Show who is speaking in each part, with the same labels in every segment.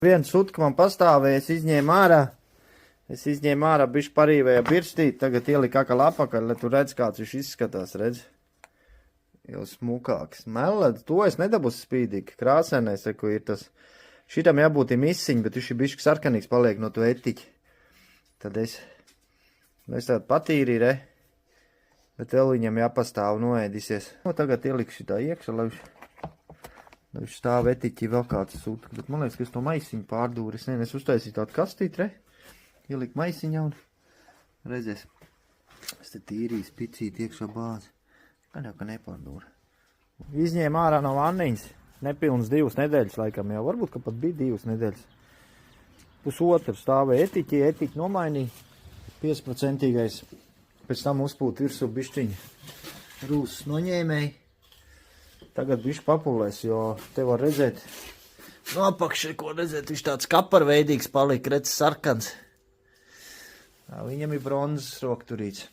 Speaker 1: Viens sutka man pastāvēja, es izņēmu ārā bišķi parīvēja birstīt, tagad ielika akal apakaļ, lai tu redz, kāds viņš izskatās, redz. Jau smukāks. Meled, to es nedabūs spīdīgi, krāsēnais, ko ir tas. Šitam jābūt misiņi, bet viņš ir bišķi sarkanīgs paliek no to etiķi. Tad es tādu patīrīju, re, bet vēl viņam jāpastāv noēdīsies. No, tagad ielikšu šitā iekšā, lai viņš stāv etiķi vēl kāds sūta, bet man liekas, ka es to maisiņu pārdūru. Es uztaisīju tādu kastīti, re, ieliku maisiņā un redzēs. Es te tīrīju spicīti iekšā bāzi. Gan jau, ka nepārdūru. Izņēmu ārā no vanniņas. Nepilnas 2 nedēļas laikam jau. Varbūt, ka pat bija 2 nedēļas. Pusotru stāvēja etiķi nomainīja. 5%. Pēc tam uzpūt virsū bišķiņu rūsas noņēmēji. Tagad bišķi papulēs, jo te var redzēt, no apakšē, ko redzēt, viņš tāds kaparveidīgs palika, redz sarkans. Viņam ir bronzas rokturīts.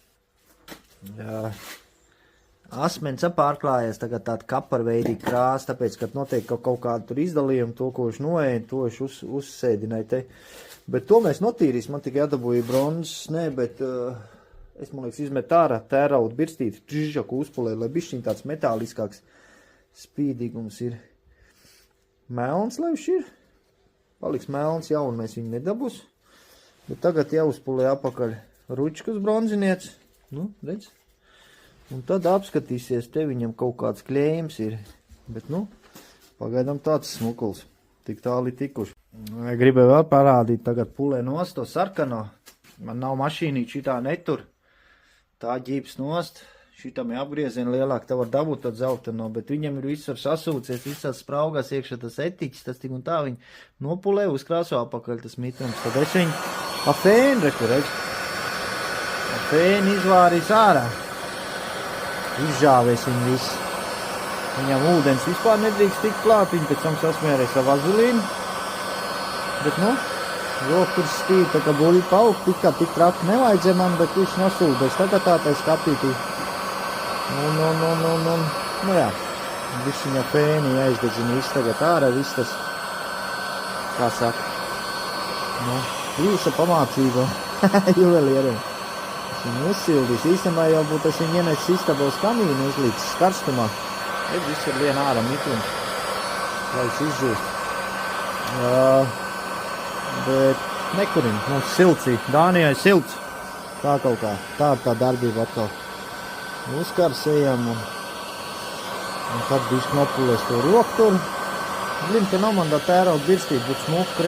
Speaker 1: Asmens pārklājies, tagad tāda kaparveidīga krāsa, tāpēc, kad notiek kaut kādu tur izdalījumu, to, ko viņš noēda, to viņš uzsēdināja te. Bet to mēs notīrīs, man tikai jādabūja bronzas, ne, bet es, man liekas, izmet ārā tēraudu birstīti, trižaku uzpulē, lai bišķiņ tāds metāliskāks. Spīdīgums ir melns, lai viņš ir. Paliks melns jau, un mēs viņu nedabūs. Bet tagad jāuzpulē apakaļ ručkas bronziniec. Nu, redz. Un tad apskatīsies, te viņam kaut kāds kļējums ir. Bet, nu, pagaidām tāds smukuls. Tik tāli tikuši. Gribēju vēl parādīt, tagad pulē nost to sarkano. Man nav mašīnīt, šitā netur. Tā ģības nost. Šitam ir apgriezieni lielāk, tā var dabūt tad zeltano, bet viņam ir visur sasūcies, visās spraugās iekšā tas etiķis, tas tik un tā viņi nopulē uzkrāso apakaļ tas mitums. Tad es viņu fēnu, reku, redz. Fēnu izvārīs ārā. Izžāvēs viņu visu. Viņam ūdens vispār nedrīkst tikt klāt, viņi pēc tam sasmērēs ar vazelīnu. Bet, nu, tur spīd, tā kā buļi pauk, tik traki nevajadzē man, bet viņš nosūdēs. Tagad tā tai skatītī. Nu jā, viss viņa fēni jāizdedzina viss tagad ārā, viss tas, kā saka, nu, īsa pamācība juvelieriem. Es viņu uzsildīs, īstenībā jau būtu es viņu ienesis istabos kamīnu uzlīcis karstumā. Redz, viss ir vien ārā mitums, lai viņš izžūst. Bet nekurim, mums silts ir, Dānijai silts, tā kaut kā, tā ir tā darbība atkal. Uzkarsējam un tad bišķi nopulēs to roku tur. Blin, ka nav man tā tērauda birstīt, būtu smuka.